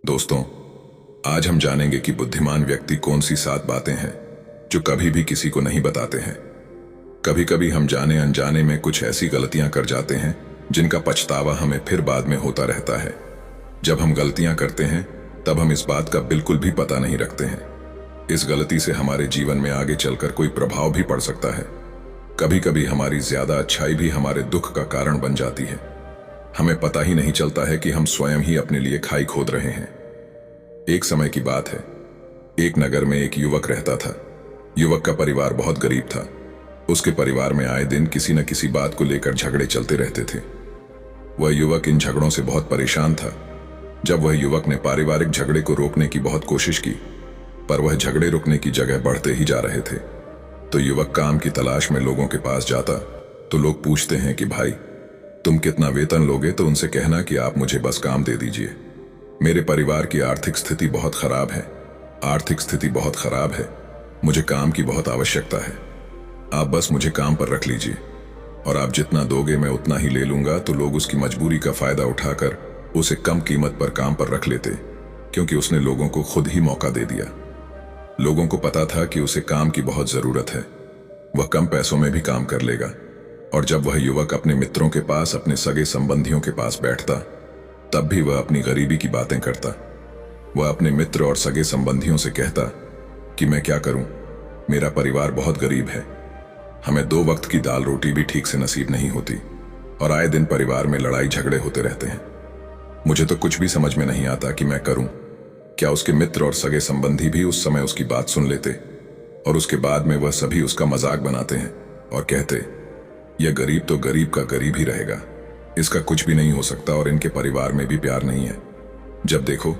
दोस्तों, आज हम जानेंगे कि बुद्धिमान व्यक्ति कौन सी 7 बातें हैं जो कभी भी किसी को नहीं बताते हैं। कभी कभी हम जाने अनजाने में कुछ ऐसी गलतियां कर जाते हैं जिनका पछतावा हमें फिर बाद में होता रहता है। जब हम गलतियां करते हैं तब हम इस बात का बिल्कुल भी पता नहीं रखते हैं। इस गलती से हमारे जीवन में आगे चलकर कोई प्रभाव भी पड़ सकता है। कभी कभी हमारी ज्यादा अच्छाई भी हमारे दुख का कारण बन जाती है। हमें पता ही नहीं चलता है कि हम स्वयं ही अपने लिए खाई खोद रहे हैं। एक समय की बात है, एक नगर में एक युवक रहता था। युवक का परिवार बहुत गरीब था। उसके परिवार में आए दिन किसी न किसी बात को लेकर झगड़े चलते रहते थे। वह युवक इन झगड़ों से बहुत परेशान था। जब वह युवक ने पारिवारिक झगड़े को रोकने की बहुत कोशिश की, पर वह झगड़े रुकने की जगह बढ़ते ही जा रहे थे। तो युवक काम की तलाश में लोगों के पास जाता तो लोग पूछते हैं कि भाई, तुम कितना वेतन लोगे? तो उनसे कहना कि आप मुझे बस काम दे दीजिए। मेरे परिवार की आर्थिक स्थिति बहुत खराब है। आर्थिक स्थिति बहुत खराब है, मुझे काम की बहुत आवश्यकता है। आप बस मुझे काम पर रख लीजिए और आप जितना दोगे मैं उतना ही ले लूंगा। तो लोग उसकी मजबूरी का फायदा उठाकर उसे कम कीमत पर काम पर रख लेते, क्योंकि उसने लोगों को खुद ही मौका दे दिया। लोगों को पता था कि उसे काम की बहुत जरूरत है, वह कम पैसों में भी काम कर लेगा। और जब वह युवक अपने मित्रों के पास, अपने सगे संबंधियों के पास बैठता, तब भी वह अपनी गरीबी की बातें करता। वह अपने मित्र और सगे संबंधियों से कहता कि मैं क्या करूं, मेरा परिवार बहुत गरीब है, हमें 2 वक्त की दाल रोटी भी ठीक से नसीब नहीं होती और आए दिन परिवार में लड़ाई झगड़े होते रहते हैं। मुझे तो कुछ भी समझ में नहीं आता कि मैं करूं क्या। उसके मित्र और सगे संबंधी भी उस समय उसकी बात सुन लेते और उसके बाद में वह सभी उसका मजाक बनाते हैं और कहते, यह गरीब तो गरीब का गरीब ही रहेगा, इसका कुछ भी नहीं हो सकता और इनके परिवार में भी प्यार नहीं है। जब देखो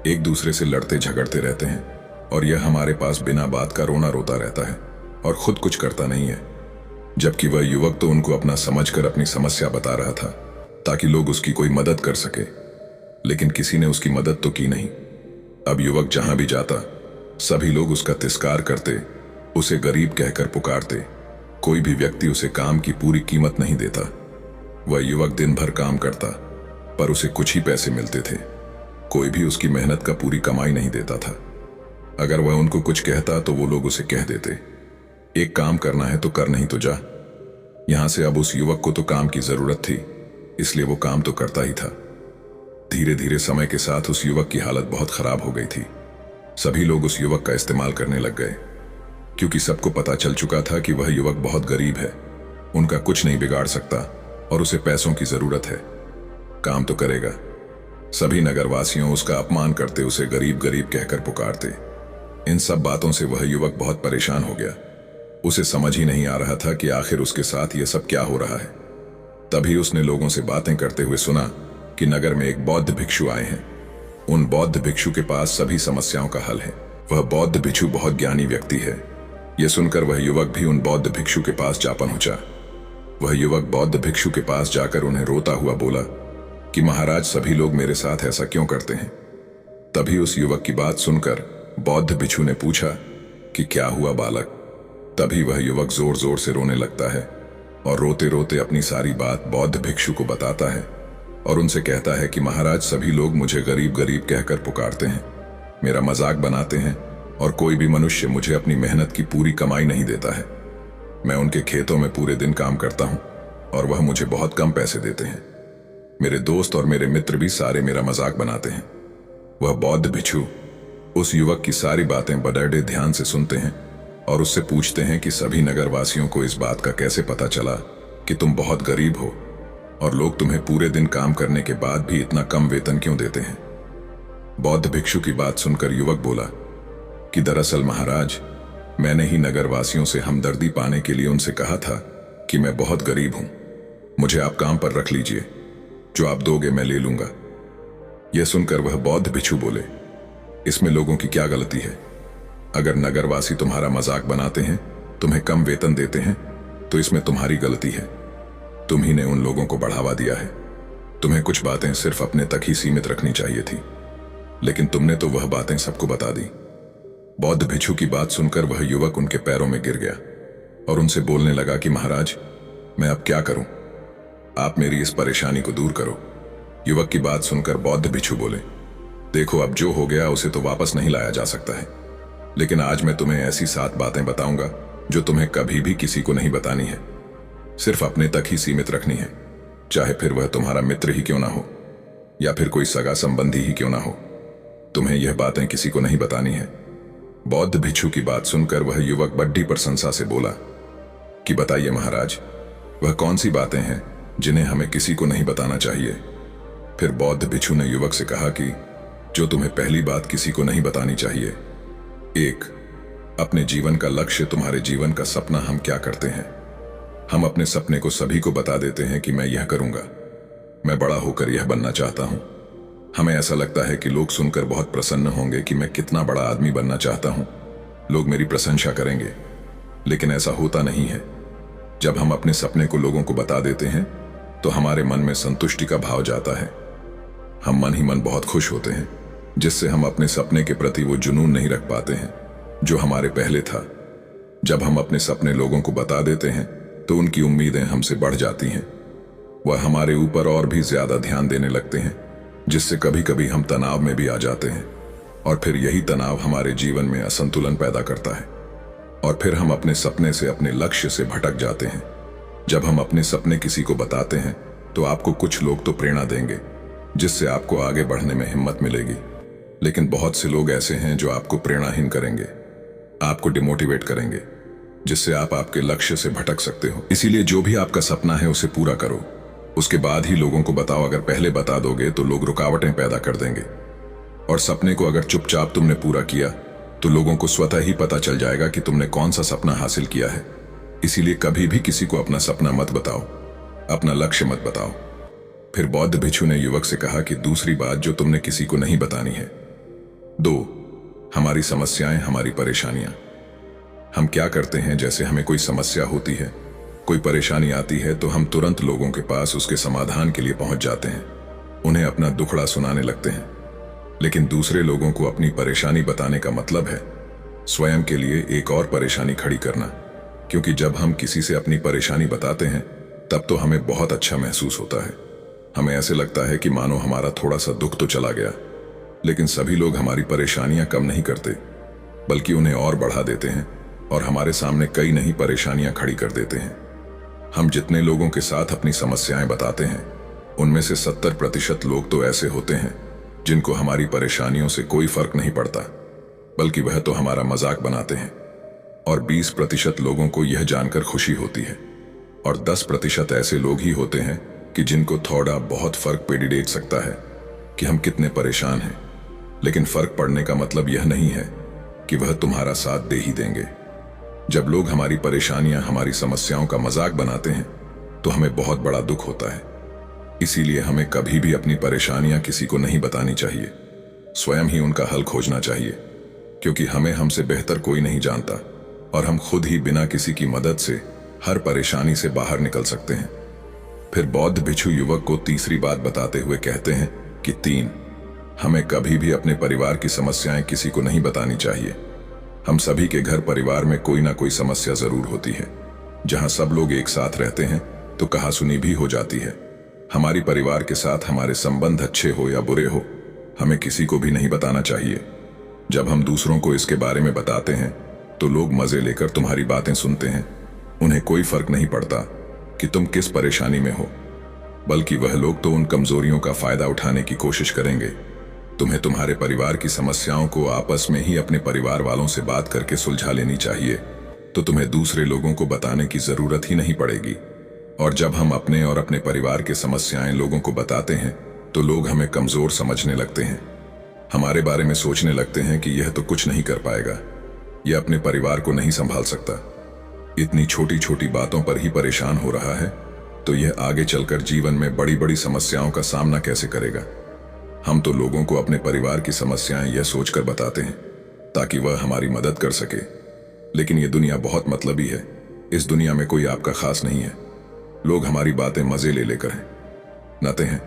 एक दूसरे से लड़ते झगड़ते रहते हैं और यह हमारे पास बिना बात का रोना रोता रहता है और खुद कुछ करता नहीं है। जबकि वह युवक तो उनको अपना समझकर अपनी समस्या बता रहा था ताकि लोग उसकी कोई मदद कर सके, लेकिन किसी ने उसकी मदद तो की नहीं। अब युवक जहां भी जाता सभी लोग उसका तिरस्कार करते, उसे गरीब कहकर पुकारते। कोई भी व्यक्ति उसे काम की पूरी कीमत नहीं देता। वह युवक दिन भर काम करता पर उसे कुछ ही पैसे मिलते थे। कोई भी उसकी मेहनत का पूरी कमाई नहीं देता था। अगर वह उनको कुछ कहता तो वो लोग उसे कह देते, एक काम करना है तो कर, नहीं तो जा। यहां से अब उस युवक को तो काम की जरूरत थी, इसलिए वो काम तो करता ही था। धीरे धीरे समय के साथ उस युवक की हालत बहुत खराब हो गई थी। सभी लोग उस युवक का इस्तेमाल करने लग गए, क्योंकि सबको पता चल चुका था कि वह युवक बहुत गरीब है, उनका कुछ नहीं बिगाड़ सकता और उसे पैसों की जरूरत है। काम तो करेगा। सभी नगरवासियों उसका अपमान करते, उसे गरीब गरीब कहकर पुकारते। इन सब बातों से वह युवक बहुत परेशान हो गया। उसे समझ ही नहीं आ रहा था कि आखिर उसके साथ यह सब क्या हो रहा है। तभी उसने लोगों से बातें करते हुए सुना कि नगर में एक बौद्ध भिक्षु आए हैं। उन बौद्ध भिक्षु के पास सभी समस्याओं का हल है। वह बौद्ध भिक्षु बहुत ज्ञानी व्यक्ति है। यह सुनकर वह युवक भी उन बौद्ध भिक्षु के पास जा पहुंचा। वह युवक बौद्ध भिक्षु के पास जाकर उन्हें रोता हुआ बोला कि महाराज, सभी लोग मेरे साथ ऐसा क्यों करते हैं। तभी उस युवक की बात सुनकर बौद्ध भिक्षु ने पूछा कि क्या हुआ बालक। तभी वह युवक जोर जोर से रोने लगता है और रोते रोते अपनी सारी बात बौद्ध भिक्षु को बताता है और उनसे कहता है कि महाराज, सभी लोग मुझे गरीब गरीब कहकर पुकारते हैं, मेरा मजाक बनाते हैं और कोई भी मनुष्य मुझे अपनी मेहनत की पूरी कमाई नहीं देता है। मैं उनके खेतों में पूरे दिन काम करता हूं और वह मुझे बहुत कम पैसे देते हैं। मेरे दोस्त और मेरे मित्र भी सारे मेरा मजाक बनाते हैं। वह बौद्ध भिक्षु उस युवक की सारी बातें बड़े ध्यान से सुनते हैं और उससे पूछते हैं कि सभी नगरवासियों को इस बात का कैसे पता चला कि तुम बहुत गरीब हो और लोग तुम्हें पूरे दिन काम करने के बाद भी इतना कम वेतन क्यों देते हैं। बौद्ध भिक्षु की बात सुनकर युवक बोला कि दरअसल महाराज, मैंने ही नगरवासियों से हमदर्दी पाने के लिए उनसे कहा था कि मैं बहुत गरीब हूं, मुझे आप काम पर रख लीजिए, जो आप दोगे मैं ले लूंगा। यह सुनकर वह बौद्ध भिक्षु बोले, इसमें लोगों की क्या गलती है? अगर नगरवासी तुम्हारा मजाक बनाते हैं, तुम्हें कम वेतन देते हैं, तो इसमें तुम्हारी गलती है। तुम ही ने उन लोगों को बढ़ावा दिया है। तुम्हें कुछ बातें सिर्फ अपने तक ही सीमित रखनी चाहिए थी, लेकिन तुमने तो वह बातें सबको बता दी। बौद्ध भिक्षु की बात सुनकर वह युवक उनके पैरों में गिर गया और उनसे बोलने लगा कि महाराज, मैं अब क्या करूं? आप मेरी इस परेशानी को दूर करो। युवक की बात सुनकर बौद्ध भिक्षु बोले, देखो, अब जो हो गया उसे तो वापस नहीं लाया जा सकता है, लेकिन आज मैं तुम्हें ऐसी 7 बातें बताऊंगा जो तुम्हें कभी भी किसी को नहीं बतानी है, सिर्फ अपने तक ही सीमित रखनी है, चाहे फिर वह तुम्हारा मित्र ही क्यों ना हो या फिर कोई सगा संबंधी ही क्यों ना हो। तुम्हें यह बातें किसी को नहीं बतानी है। बौद्ध भिक्षु की बात सुनकर वह युवक बड्डी प्रशंसा से बोला कि बताइए महाराज, वह कौन सी बातें हैं जिन्हें हमें किसी को नहीं बताना चाहिए। फिर बौद्ध भिक्षु ने युवक से कहा कि जो तुम्हें पहली बात किसी को नहीं बतानी चाहिए, 1, अपने जीवन का लक्ष्य। तुम्हारे जीवन का सपना हम क्या करते हैं? हम अपने सपने को सभी को बता देते हैं कि मैं यह करूंगा, मैं बड़ा होकर यह बनना चाहता हूं। हमें ऐसा लगता है कि लोग सुनकर बहुत प्रसन्न होंगे कि मैं कितना बड़ा आदमी बनना चाहता हूं, लोग मेरी प्रशंसा करेंगे। लेकिन ऐसा होता नहीं है। जब हम अपने सपने को लोगों को बता देते हैं तो हमारे मन में संतुष्टि का भाव जाता है। हम मन ही मन बहुत खुश होते हैं, जिससे हम अपने सपने के प्रति वो जुनून नहीं रख पाते हैं जो हमारे पहले था। जब हम अपने सपने लोगों को बता देते हैं तो उनकी उम्मीदें हमसे बढ़ जाती हैं। वह हमारे ऊपर और भी ज्यादा ध्यान देने लगते हैं, जिससे कभी कभी हम तनाव में भी आ जाते हैं, और फिर यही तनाव हमारे जीवन में असंतुलन पैदा करता है, और फिर हम अपने सपने से, अपने लक्ष्य से भटक जाते हैं। जब हम अपने सपने किसी को बताते हैं तो आपको कुछ लोग तो प्रेरणा देंगे, जिससे आपको आगे बढ़ने में हिम्मत मिलेगी, लेकिन बहुत से लोग ऐसे हैं जो आपको प्रेरणाहीन करेंगे, आपको डिमोटिवेट करेंगे, जिससे आप आपके लक्ष्य से भटक सकते हो। इसीलिए जो भी आपका सपना है उसे पूरा करो, उसके बाद ही लोगों को बताओ। अगर पहले बता दोगे तो लोग रुकावटें पैदा कर देंगे, और सपने को अगर चुपचाप तुमने पूरा किया तो लोगों को स्वतः ही पता चल जाएगा कि तुमने कौन सा सपना हासिल किया है। इसीलिए कभी भी किसी को अपना सपना मत बताओ, अपना लक्ष्य मत बताओ। फिर बौद्ध भिक्षु ने युवक से कहा कि दूसरी बात जो तुमने किसी को नहीं बतानी है, 2, हमारी समस्याएं, हमारी परेशानियां। हम क्या करते हैं, जैसे हमें कोई समस्या होती है, कोई परेशानी आती है, तो हम तुरंत लोगों के पास उसके समाधान के लिए पहुंच जाते हैं, उन्हें अपना दुखड़ा सुनाने लगते हैं। लेकिन दूसरे लोगों को अपनी परेशानी बताने का मतलब है स्वयं के लिए एक और परेशानी खड़ी करना, क्योंकि जब हम किसी से अपनी परेशानी बताते हैं तब तो हमें बहुत अच्छा महसूस होता है। हमें ऐसे लगता है कि मानो हमारा थोड़ा सा दुख तो चला गया। लेकिन सभी लोग हमारी परेशानियां कम नहीं करते, बल्कि उन्हें और बढ़ा देते हैं, और हमारे सामने कई नई परेशानियां खड़ी कर देते हैं। हम जितने लोगों के साथ अपनी समस्याएं बताते हैं, उनमें से 70% लोग तो ऐसे होते हैं जिनको हमारी परेशानियों से कोई फर्क नहीं पड़ता, बल्कि वह तो हमारा मजाक बनाते हैं। और 20% लोगों को यह जानकर खुशी होती है, और 10% ऐसे लोग ही होते हैं कि जिनको थोड़ा बहुत फर्क पेडिडेट सकता है कि हम कितने परेशान हैं। लेकिन फर्क पड़ने का मतलब यह नहीं है कि वह तुम्हारा साथ दे ही देंगे। जब लोग हमारी परेशानियां, हमारी समस्याओं का मजाक बनाते हैं तो हमें बहुत बड़ा दुख होता है। इसीलिए हमें कभी भी अपनी परेशानियां किसी को नहीं बतानी चाहिए, स्वयं ही उनका हल खोजना चाहिए, क्योंकि हमें हमसे बेहतर कोई नहीं जानता, और हम खुद ही बिना किसी की मदद से हर परेशानी से बाहर निकल सकते हैं। फिर बौद्ध भिक्षु युवक को तीसरी बात बताते हुए कहते हैं कि 3, हमें कभी भी अपने परिवार की समस्याएं किसी को नहीं बतानी चाहिए। हम सभी के घर परिवार में कोई ना कोई समस्या जरूर होती है। जहां सब लोग एक साथ रहते हैं तो कहासुनी भी हो जाती है। हमारी परिवार के साथ हमारे संबंध अच्छे हो या बुरे हो, हमें किसी को भी नहीं बताना चाहिए। जब हम दूसरों को इसके बारे में बताते हैं तो लोग मजे लेकर तुम्हारी बातें सुनते हैं। उन्हें कोई फर्क नहीं पड़ता कि तुम किस परेशानी में हो, बल्कि वह लोग तो उन कमजोरियों का फायदा उठाने की कोशिश करेंगे। तुम्हें तुम्हारे परिवार की समस्याओं को आपस में ही अपने परिवार वालों से बात करके सुलझा लेनी चाहिए, तो तुम्हें दूसरे लोगों को बताने की जरूरत ही नहीं पड़ेगी। और जब हम अपने और अपने परिवार की समस्याएं लोगों को बताते हैं तो लोग हमें कमजोर समझने लगते हैं, हमारे बारे में सोचने लगते हैं कि यह तो कुछ नहीं कर पाएगा, यह अपने परिवार को नहीं संभाल सकता, इतनी छोटी छोटी बातों पर ही परेशान हो रहा है, तो यह आगे चलकर जीवन में बड़ी बड़ी समस्याओं का सामना कैसे करेगा। हम तो लोगों को अपने परिवार की समस्याएं यह सोचकर बताते हैं ताकि वह हमारी मदद कर सके, लेकिन यह दुनिया बहुत मतलबी है। इस दुनिया में कोई आपका खास नहीं है। लोग हमारी बातें मजे ले लेकर नते हैं,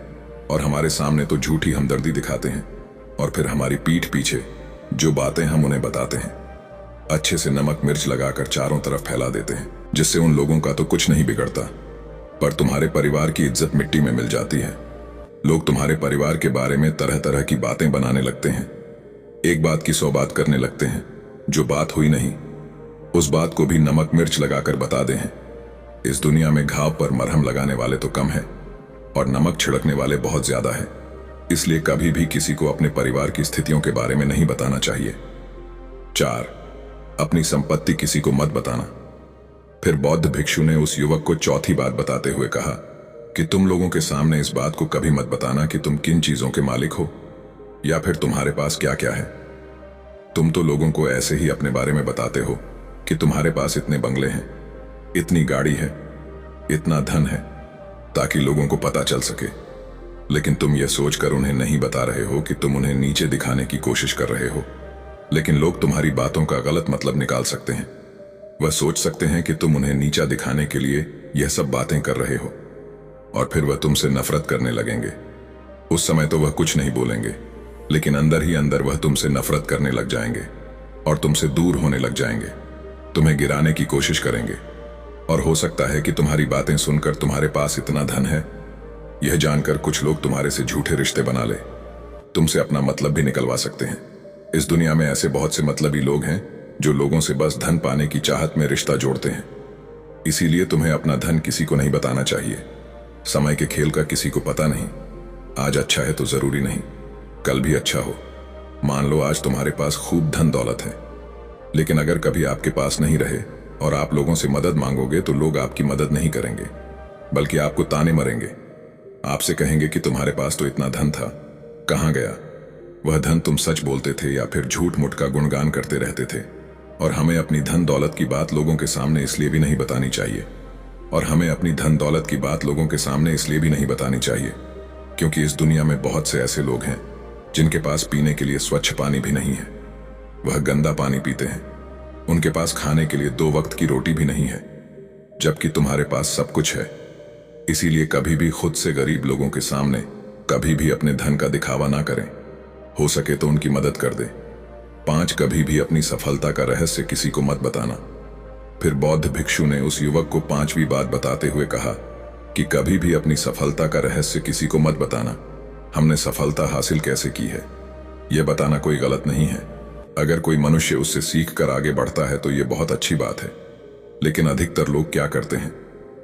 और हमारे सामने तो झूठी हमदर्दी दिखाते हैं, और फिर हमारी पीठ पीछे जो बातें हम उन्हें बताते हैं अच्छे से नमक मिर्च लगाकर चारों तरफ फैला देते हैं, जिससे उन लोगों का तो कुछ नहीं बिगड़ता, पर तुम्हारे परिवार की इज्जत मिट्टी में मिल जाती है। लोग तुम्हारे परिवार के बारे में तरह तरह की बातें बनाने लगते हैं। एक बात की 100 बात करने लगते हैं। जो बात हुई नहीं उस बात को भी नमक मिर्च लगाकर बता दे हैं। इस दुनिया में घाव पर मरहम लगाने वाले तो कम है और नमक छिड़कने वाले बहुत ज्यादा है। इसलिए कभी भी किसी को अपने परिवार की स्थितियों के बारे में नहीं बताना चाहिए। 4. अपनी संपत्ति किसी को मत बताना। फिर बौद्ध भिक्षु ने उस युवक को चौथी बात बताते हुए कहा कि तुम लोगों के सामने इस बात को कभी मत बताना कि तुम किन चीजों के मालिक हो या फिर तुम्हारे पास क्या क्या है। तुम तो लोगों को ऐसे ही अपने बारे में बताते हो कि तुम्हारे पास इतने बंगले हैं, इतनी गाड़ी है, इतना धन है, ताकि लोगों को पता चल सके। लेकिन तुम यह सोचकर उन्हें नहीं बता रहे हो कि तुम उन्हें नीचे दिखाने की कोशिश कर रहे हो। लेकिन लोग तुम्हारी बातों का गलत मतलब निकाल सकते हैं। वह सोच सकते हैं कि तुम उन्हें नीचा दिखाने के लिए यह सब बातें कर रहे हो और फिर वह तुमसे नफरत करने लगेंगे। उस समय तो वह कुछ नहीं बोलेंगे, लेकिन अंदर ही अंदर वह तुमसे नफरत करने लग जाएंगे और तुमसे दूर होने लग जाएंगे। तुम्हें गिराने की कोशिश करेंगे और हो सकता है कि तुम्हारी बातें सुनकर तुम्हारे पास इतना धन है यह जानकर कुछ लोग तुम्हारे से झूठे रिश्ते बना ले, तुमसे अपना मतलब भी निकलवा सकते हैं। इस दुनिया में ऐसे बहुत से मतलबी लोग हैं जो लोगों से बस धन पाने की चाहत में रिश्ता जोड़ते हैं। इसीलिए तुम्हें अपना धन किसी को नहीं बताना चाहिए। समय के खेल का किसी को पता नहीं। आज अच्छा है तो जरूरी नहीं कल भी अच्छा हो। मान लो आज तुम्हारे पास खूब धन दौलत है, लेकिन अगर कभी आपके पास नहीं रहे और आप लोगों से मदद मांगोगे तो लोग आपकी मदद नहीं करेंगे, बल्कि आपको ताने मरेंगे। आपसे कहेंगे कि तुम्हारे पास तो इतना धन था, कहां गया वह धन? तुम सच बोलते थे या फिर झूठ मूठ का गुणगान करते रहते थे। और हमें अपनी धन दौलत की बात लोगों के सामने इसलिए भी नहीं बतानी चाहिए क्योंकि इस दुनिया में बहुत से ऐसे लोग हैं जिनके पास पीने के लिए स्वच्छ पानी भी नहीं है। वह गंदा पानी पीते हैं। उनके पास खाने के लिए 2 वक्त की रोटी भी नहीं है, जबकि तुम्हारे पास सब कुछ है। इसीलिए कभी भी खुद से गरीब लोगों के सामने कभी भी अपने धन का दिखावा ना करें। हो सके तो उनकी मदद कर दे। 5. कभी भी अपनी सफलता का रहस्य किसी को मत बताना। फिर बौद्ध भिक्षु ने उस युवक को 5वीं बात बताते हुए कहा कि कभी भी अपनी सफलता का रहस्य किसी को मत बताना। हमने सफलता हासिल कैसे की है यह बताना कोई गलत नहीं है। अगर कोई मनुष्य उससे सीख कर आगे बढ़ता है तो यह बहुत अच्छी बात है। लेकिन अधिकतर लोग क्या करते हैं,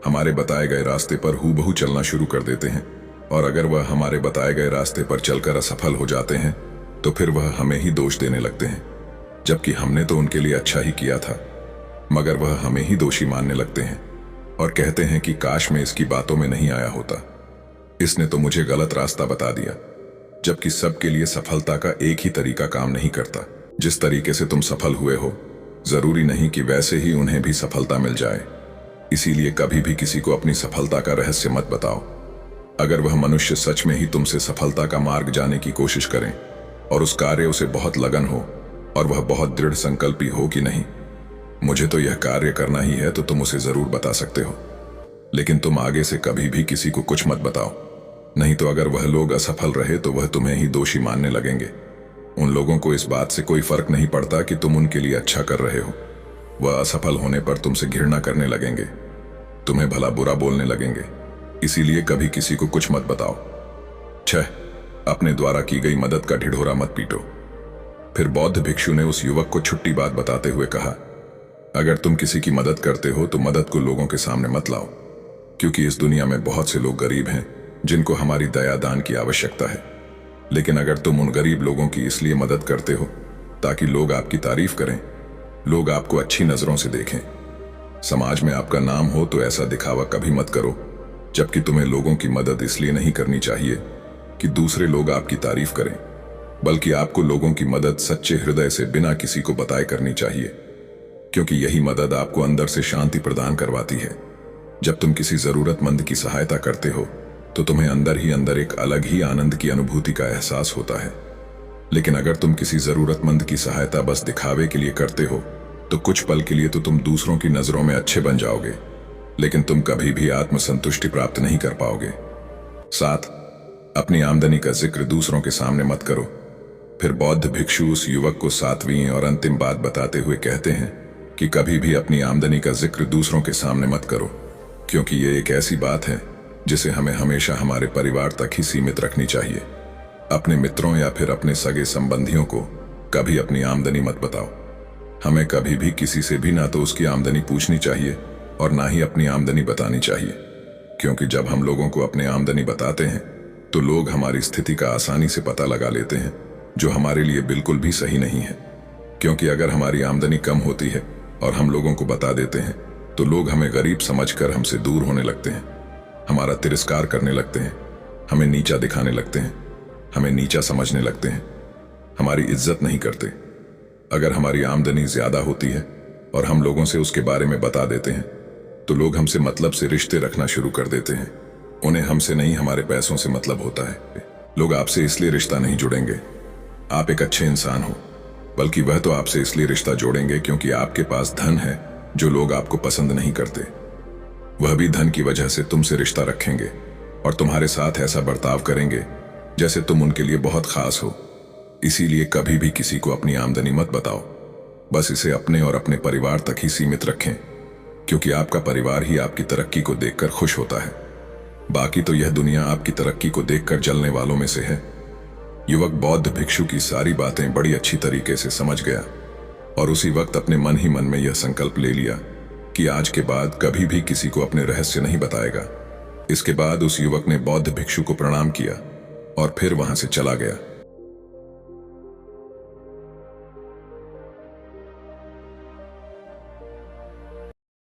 हमारे बताए गए रास्ते पर हूबहू चलना शुरू कर देते हैं, और अगर वह हमारे बताए गए रास्ते पर चलकर असफल हो जाते हैं तो फिर वह हमें ही दोष देने लगते हैं, जबकि हमने तो उनके लिए अच्छा ही किया था। मगर वह हमें ही दोषी मानने लगते हैं और कहते हैं कि काश मैं इसकी बातों में नहीं आया होता, इसने तो मुझे गलत रास्ता बता दिया। जबकि सबके लिए सफलता का एक ही तरीका काम नहीं करता। जिस तरीके से तुम सफल हुए हो जरूरी नहीं कि वैसे ही उन्हें भी सफलता मिल जाए। इसीलिए कभी भी किसी को अपनी सफलता का रहस्य मत बताओ। अगर वह मनुष्य सच में ही तुमसे सफलता का मार्ग जाने की कोशिश करें और उस कार्य उसे बहुत लगन हो और वह बहुत दृढ़ संकल्पी हो कि नहीं मुझे तो यह कार्य करना ही है, तो तुम उसे जरूर बता सकते हो। लेकिन तुम आगे से कभी भी किसी को कुछ मत बताओ, नहीं तो अगर वह लोग असफल रहे तो वह तुम्हें ही दोषी मानने लगेंगे। उन लोगों को इस बात से कोई फर्क नहीं पड़ता कि तुम उनके लिए अच्छा कर रहे हो। वह असफल होने पर तुमसे घृणा करने लगेंगे, तुम्हें भला बुरा बोलने लगेंगे। इसीलिए कभी किसी को कुछ मत बताओ। 6. अपने द्वारा की गई मदद का ढिढोरा मत पीटो। फिर बौद्ध भिक्षु ने उस युवक को छुट्टी बात बताते हुए कहा, अगर तुम किसी की मदद करते हो तो मदद को लोगों के सामने मत लाओ, क्योंकि इस दुनिया में बहुत से लोग गरीब हैं जिनको हमारी दया दान की आवश्यकता है। लेकिन अगर तुम उन गरीब लोगों की इसलिए मदद करते हो ताकि लोग आपकी तारीफ करें, लोग आपको अच्छी नजरों से देखें, समाज में आपका नाम हो, तो ऐसा दिखावा कभी मत करो। जबकि तुम्हें लोगों की मदद इसलिए नहीं करनी चाहिए कि दूसरे लोग आपकी तारीफ करें, बल्कि आपको लोगों की मदद सच्चे हृदय से बिना किसी को बताए करनी चाहिए, क्योंकि यही मदद आपको अंदर से शांति प्रदान करवाती है। जब तुम किसी जरूरतमंद की सहायता करते हो तो तुम्हें अंदर ही अंदर एक अलग ही आनंद की अनुभूति का एहसास होता है। लेकिन अगर तुम किसी जरूरतमंद की सहायता बस दिखावे के लिए करते हो तो कुछ पल के लिए तो तुम दूसरों की नजरों में अच्छे बन जाओगे, लेकिन तुम कभी भी आत्मसंतुष्टि प्राप्त नहीं कर पाओगे। 7. अपनी आमदनी का जिक्र दूसरों के सामने मत करो। फिर बौद्ध भिक्षु उस युवक को 7वीं और अंतिम बात बताते हुए कहते हैं कि कभी भी अपनी आमदनी का जिक्र दूसरों के सामने मत करो, क्योंकि ये एक ऐसी बात है जिसे हमें हमेशा हमारे परिवार तक ही सीमित रखनी चाहिए। अपने मित्रों या फिर अपने सगे संबंधियों को कभी अपनी आमदनी मत बताओ। हमें कभी भी किसी से भी ना तो उसकी आमदनी पूछनी चाहिए और ना ही अपनी आमदनी बतानी चाहिए, क्योंकि जब हम लोगों को अपनी आमदनी बताते हैं तो लोग हमारी स्थिति का आसानी से पता लगा लेते हैं, जो हमारे लिए बिल्कुल भी सही नहीं है। क्योंकि अगर हमारी आमदनी कम होती है और हम लोगों को बता देते हैं तो लोग हमें गरीब समझकर हमसे दूर होने लगते हैं, हमारा तिरस्कार करने लगते हैं, हमें नीचा दिखाने लगते हैं, हमें नीचा समझने लगते हैं, हमारी इज्जत नहीं करते। अगर हमारी आमदनी ज्यादा होती है और हम लोगों से उसके बारे में बता देते हैं तो लोग हमसे मतलब से रिश्ते रखना शुरू कर देते हैं। उन्हें हमसे नहीं हमारे पैसों से मतलब होता है। लोग आपसे इसलिए रिश्ता नहीं जुड़ेंगे आप एक अच्छे इंसान हो, बल्कि वह तो आपसे इसलिए रिश्ता जोड़ेंगे क्योंकि आपके पास धन है जो लोग आपको पसंद नहीं करते। वह भी धन की वजह से तुमसे रिश्ता रखेंगे और तुम्हारे साथ ऐसा बर्ताव करेंगे जैसे तुम उनके लिए बहुत खास हो। इसीलिए कभी भी किसी को अपनी आमदनी मत बताओ, बस इसे अपने और अपने परिवार तक ही सीमित रखें, क्योंकि आपका परिवार ही आपकी तरक्की को देखकर खुश होता है। बाकी तो यह दुनिया आपकी तरक्की को देखकर जलने वालों में से है। युवक बौद्ध भिक्षु की सारी बातें बड़ी अच्छी तरीके से समझ गया और उसी वक्त अपने मन ही मन में यह संकल्प ले लिया कि आज के बाद कभी भी किसी को अपने रहस्य नहीं बताएगा। इसके बाद उस युवक ने बौद्ध भिक्षु को प्रणाम किया और फिर वहां से चला गया।